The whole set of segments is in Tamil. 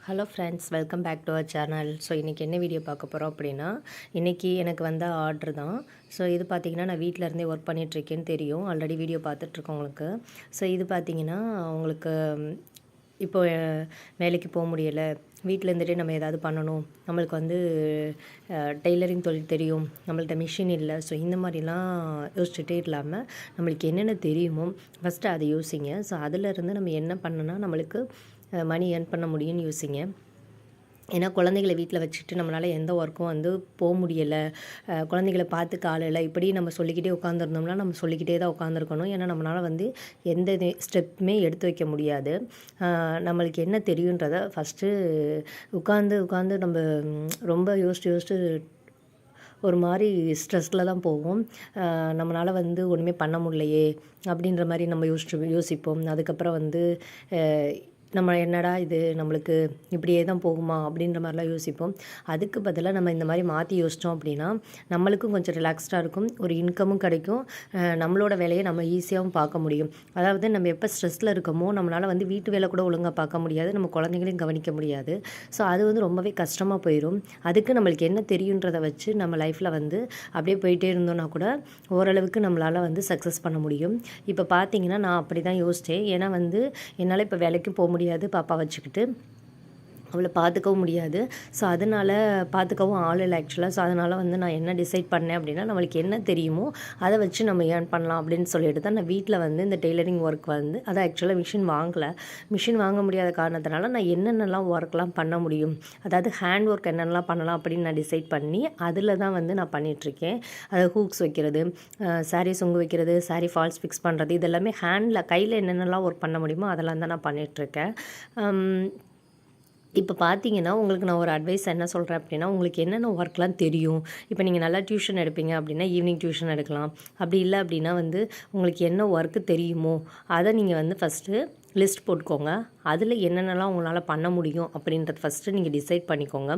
Hello friends, welcome back to our channel. So இன்றைக்கி என்ன வீடியோ பார்க்க போகிறோம் அப்படின்னா, இன்றைக்கி எனக்கு வந்த ஆர்டர் தான். ஸோ இது பார்த்திங்கன்னா நான் வீட்டில் இருந்தே ஒர்க் பண்ணிகிட்ருக்கேன்னு தெரியும், ஆல்ரெடி வீடியோ பார்த்துட்ருக்கவங்களுக்கு. ஸோ இது பார்த்திங்கன்னா உங்களுக்கு இப்போ வேலைக்கு போக முடியலை, வீட்டில் இருந்துகிட்டே நம்ம ஏதாவது பண்ணணும், நம்மளுக்கு வந்து டெய்லரிங் தொழில் தெரியும், நம்மள்ட்ட மிஷின் இல்லை. ஸோ இந்த மாதிரிலாம் யோசிச்சுட்டே இல்லாமல் நம்மளுக்கு என்னென்ன தெரியுமோ ஃபஸ்ட்டு அதை யோசிங்க. ஸோ அதிலேருந்து நம்ம என்ன பண்ணோன்னா நம்மளுக்கு மணி ஏர்ன் பண்ண முடியும்னு யோசிங்க. ஏன்னா குழந்தைகளை வீட்டில் வச்சுட்டு நம்மளால் எந்த ஒர்க்கும் வந்து போக முடியலை, குழந்தைகளை பார்த்துக்க ஆள் இல்லை, இப்படி நம்ம சொல்லிக்கிட்டே உட்காந்துருந்தோம்னா நம்ம சொல்லிக்கிட்டே தான் உட்காந்துருக்கணும். ஏன்னா நம்மளால் வந்து எந்த ஸ்டெப்புமே எடுத்து வைக்க முடியாது. நம்மளுக்கு என்ன தெரியுன்றதை ஃபஸ்ட்டு உட்காந்து நம்ம ரொம்ப யோசிச்சு ஒரு மாதிரி ஸ்ட்ரெஸ்ஸில் தான் போவோம். நம்மளால் வந்து ஒன்றுமே பண்ண முடியலையே அப்படின்ற மாதிரி நம்ம யோசிப்போம். அதுக்கப்புறம் வந்து நம்ம என்னடா இது நம்மளுக்கு இப்படியே தான் போகுமா அப்படின்ற மாதிரிலாம் யோசிப்போம். அதுக்கு பதிலாக நம்ம இந்த மாதிரி மாற்றி யோசித்தோம் அப்படின்னா நம்மளுக்கும் கொஞ்சம் ரிலாக்ஸ்டாக இருக்கும், ஒரு இன்கமும் கிடைக்கும், நம்மளோட வேலையை நம்ம ஈஸியாகவும் பார்க்க முடியும். அதாவது நம்ம எப்போ ஸ்ட்ரெஸ்ஸில் இருக்கோமோ நம்மளால் வந்து வீட்டு வேலை கூட ஒழுங்காக பார்க்க முடியாது, நம்ம குழந்தைங்களையும் கவனிக்க முடியாது. ஸோ அது வந்து ரொம்பவே கஷ்டமாக போயிடும். அதுக்கு நம்மளுக்கு என்ன தெரியுன்றதை வச்சு நம்ம லைஃப்பில் வந்து அப்படியே போயிட்டே இருந்தோன்னா கூட ஓரளவுக்கு நம்மளால் வந்து சக்ஸஸ் பண்ண முடியும். இப்போ பார்த்தீங்கன்னா நான் அப்படி தான் யோசித்தேன். ஏன்னா வந்து என்னால் இப்போ வேலைக்கு போக முடியாது, பாப்பா வச்சுக்கிட்டு அவளை பார்த்துக்கவும் முடியாது. ஸோ அதனால் பார்த்துக்கவும் ஆள் இல்லை ஆக்சுவலாக. ஸோ அதனால் வந்து நான் என்ன டிசைட் பண்ணேன் அப்படின்னா, நம்மளுக்கு என்ன தெரியுமோ அதை வச்சு நம்ம ஏர்ன் பண்ணலாம் அப்படின்னு சொல்லிட்டு தான் நான் வீட்டில் வந்து இந்த டெய்லரிங் ஒர்க் வந்து அதை ஆக்சுவலாக மிஷின் வாங்க முடியாத காரணத்தினால நான் என்னென்னலாம் ஒர்க்லாம் பண்ண முடியும், அதாவது ஹேண்ட் ஒர்க் என்னென்னலாம் பண்ணலாம் அப்படின்னு நான் டிசைட் பண்ணி அதில் தான் வந்து நான் பண்ணிகிட்ருக்கேன். அதாவது ஹூக்ஸ் வைக்கிறது, சாரீ சொங்கு வைக்கிறது, சாரீ ஃபால்ஸ் ஃபிக்ஸ் பண்ணுறது, இதெல்லாமே ஹேண்டில் கையில் என்னென்னலாம் ஒர்க் பண்ண முடியுமோ அதெல்லாம் தான் நான் பண்ணிகிட்ருக்கேன். இப்போ பார்த்தீங்கன்னா உங்களுக்கு நான் ஒரு அட்வைஸ் என்ன சொல்கிறேன் அப்படின்னா, உங்களுக்கு என்னென்ன ஒர்க்லாம் தெரியும். இப்போ நீங்கள் நல்லா டியூஷன் எடுப்பீங்க அப்படின்னா ஈவினிங் டியூஷன் எடுக்கலாம். அப்படி இல்லை அப்படின்னா வந்து உங்களுக்கு என்ன ஒர்க்கு தெரியுமோ அதை நீங்கள் வந்து ஃபஸ்ட்டு லிஸ்ட் போட்டுக்கோங்க. அதில் என்னென்னலாம் உங்களால் பண்ண முடியும் அப்படின்றத ஃபஸ்ட்டு நீங்கள் டிசைட் பண்ணிக்கோங்க.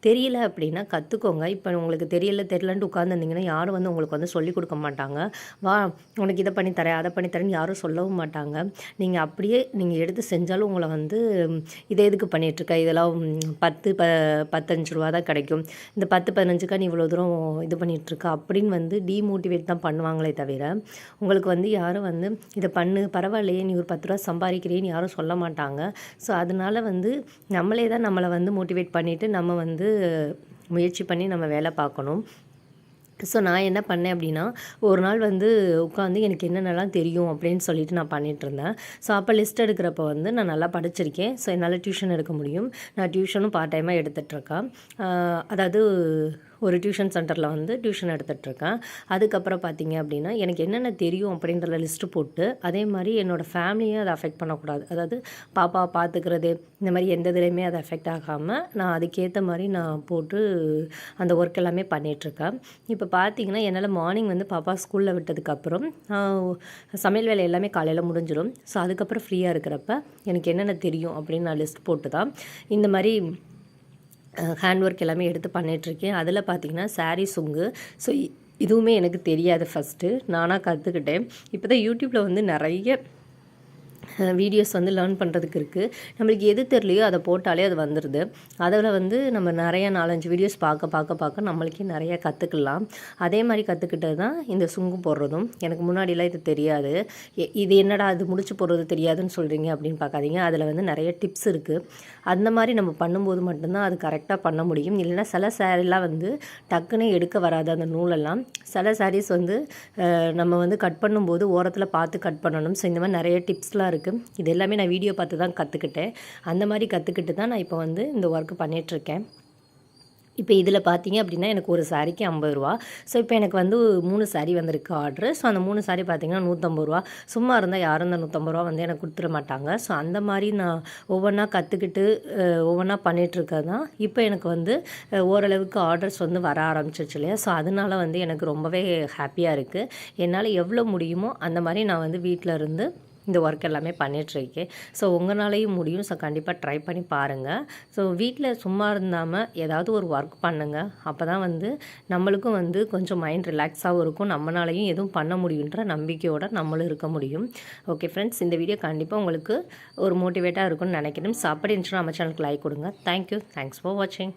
தெரியல அப்படின்னா கற்றுக்கோங்க. இப்போ உங்களுக்கு தெரியலன்ட்டு உட்காந்துருந்தீங்கன்னா யாரும் வந்து உங்களுக்கு வந்து சொல்லிக் கொடுக்க மாட்டாங்க. வா உனக்கு இதை பண்ணித்தரேன் அதை பண்ணித்தரேன்னு யாரும் சொல்லவும் மாட்டாங்க. நீங்கள் அப்படியே நீங்கள் எடுத்து செஞ்சாலும் உங்களை வந்து இதை எதுக்கு பண்ணிகிட்ருக்க, இதெல்லாம் 15 ரூபா தான் கிடைக்கும், இந்த 15 நீ இவ்வளோ தூரம் இது பண்ணிகிட்ருக்க அப்படின்னு வந்து டீமோட்டிவேட் தான் பண்ணுவாங்களே தவிர உங்களுக்கு வந்து யாரும் வந்து இதை பண்ணு பரவாயில்லையே நீ ஒரு 10 ரூபா சம்பாதிக்கிறேன்னு யாரும் சொல்ல மாட்டாங்க. ஸோ அதனால் வந்து நம்மளே தான் நம்மளை வந்து மோட்டிவேட் பண்ணிவிட்டு நம்ம வந்து முயற்சி பண்ணி நம்ம வேலை பார்க்கணும். ஸோ நான் என்ன பண்ணேன் அப்படின்னா, ஒரு நாள் வந்து உட்காந்து எனக்கு என்னென்னலாம் தெரியும் அப்படின்னு சொல்லிட்டு நான் பண்ணிகிட்ருந்தேன். ஸோ அப்போ லிஸ்ட் எடுக்கிறப்போ வந்து நான் நல்லா படிச்சிருக்கேன். ஸோ என்னால் டியூஷன் எடுக்க முடியும். நான் டியூஷனும் பார்ட் டைமாக எடுத்துகிட்ருக்கேன். அதாவது ஒரு டியூஷன் சென்டரில் வந்து டியூஷன் எடுத்துகிட்ருக்கேன். அதுக்கப்புறம் பார்த்திங்க அப்படின்னா எனக்கு என்னென்ன தெரியும் அப்படின்ற லிஸ்ட்டு போட்டு அதே மாதிரி என்னோடய ஃபேமிலியை அதை அஃபெக்ட் பண்ணக்கூடாது. அதாவது பாப்பா பார்த்துக்கிறது இந்த மாதிரி எந்த இதுலேயுமே அதை அஃபெக்ட் ஆகாமல் நான் அதுக்கேற்ற மாதிரி நான் போட்டு அந்த ஒர்க் எல்லாமே பண்ணிகிட்ருக்கேன். இப்போ பார்த்திங்கன்னா என்னால் மார்னிங் வந்து பாப்பா ஸ்கூலில் விட்டதுக்கப்புறம் சமையல் வேலை எல்லாமே காலையில் முடிஞ்சிடும். ஸோ அதுக்கப்புறம் ஃப்ரீயாக இருக்கிறப்ப எனக்கு என்னென்ன தெரியும் அப்படின்னு நான் லிஸ்ட் போட்டு தான் இந்த மாதிரி ஹேண்ட் ஒர்க் எல்லாமே எடுத்து பண்ணிகிட்ருக்கேன். அதில் பார்த்திங்கன்னா சாரீ சொங்கு. ஸோ இதுவுமே எனக்கு தெரியாது, ஃபஸ்ட்டு நானாக கற்றுக்கிட்டேன். இப்போ தான் யூடியூப்பில் வந்து நிறைய வீடியோஸ் வந்து லேர்ன் பண்ணுறதுக்கு இருக்குது. நம்மளுக்கு எது தெரியலையோ அதை போட்டாலே அது வந்துடுது. அதில் வந்து நம்ம நிறைய 4-5 வீடியோஸ் பார்க்க நம்மளுக்கே நிறையா கற்றுக்கலாம். அதே மாதிரி கற்றுக்கிட்டது தான் இந்த சுங்கு போடுறதும். எனக்கு முன்னாடிலாம் இது தெரியாது. இது என்னடா அது முடிச்சு போடுறது தெரியாதுன்னு சொல்கிறீங்க அப்படின்னு பார்க்காதீங்க. அதில் வந்து நிறைய டிப்ஸ் இருக்குது. அந்த மாதிரி நம்ம பண்ணும்போது மட்டும்தான் அது கரெக்டாக பண்ண முடியும். இல்லைன்னா சில சாரீலாம் வந்து டக்குன்னு எடுக்க வராது அந்த நூலெல்லாம். சில சாரீஸ் வந்து நம்ம வந்து கட் பண்ணும்போது ஓரத்தில் பார்த்து கட் பண்ணணும். ஸோ இந்த மாதிரி நிறைய டிப்ஸ்லாம் இருக்குது. இது எல்லாமே நான் வீடியோ பார்த்து தான் கற்றுக்கிட்டேன். அந்த மாதிரி கற்றுக்கிட்டு தான் நான் இப்போ வந்து இந்த ஒர்க் பண்ணிகிட்ருக்கேன். இப்போ இதில் பார்த்தீங்க அப்படின்னா எனக்கு ஒரு சாரீக்கு 50 ரூபா. ஸோ இப்போ எனக்கு வந்து 3 சாரீ வந்திருக்கு ஆர்டரு. ஸோ அந்த 3 சாரீ பார்த்திங்கன்னா 150 ரூபா. சும்மா இருந்தால் யாரும் இந்த 150 ரூபா வந்து எனக்கு கொடுத்துட மாட்டாங்க. ஸோ அந்த மாதிரி நான் ஒவ்வொன்றா கற்றுக்கிட்டு ஒவ்வொன்றா பண்ணிகிட்ருக்கேன் தான் இப்போ எனக்கு வந்து ஓரளவுக்கு ஆர்டர்ஸ் வந்து வர ஆரம்பிச்சிருச்சு இல்லையா. ஸோ அதனால் வந்து எனக்கு ரொம்பவே ஹாப்பியாக இருக்குது. என்னால் எவ்வளோ முடியுமோ அந்த மாதிரி நான் வந்து வீட்டில் இருந்து இந்த ஒர்க் எல்லாமே பண்ணிகிட்ருக்கேன். ஸோ உங்களாலேயும் முடியும். ஸோ கண்டிப்பாக ட்ரை பண்ணி பாருங்கள். ஸோ வீட்டில் சும்மா இருந்தாமல் ஏதாவது ஒரு ஒர்க் பண்ணுங்கள். அப்போ தான் வந்து நம்மளுக்கும் வந்து கொஞ்சம் மைண்ட் ரிலாக்ஸாகவும் இருக்கும். நம்மளாலையும் எதுவும் பண்ண முடியுன்ற நம்பிக்கையோடு நம்மளும் இருக்க முடியும். ஓகே ஃப்ரெண்ட்ஸ், இந்த வீடியோ கண்டிப்பாக உங்களுக்கு ஒரு மோட்டிவேட்டாக இருக்கும்னு நினைக்கிறேன். ஸோ அப்படி இருந்துச்சுன்னா நம்ம சேனலுக்கு லைக் கொடுங்க. தேங்க்யூ. தேங்க்ஸ் ஃபார் வாட்சிங்.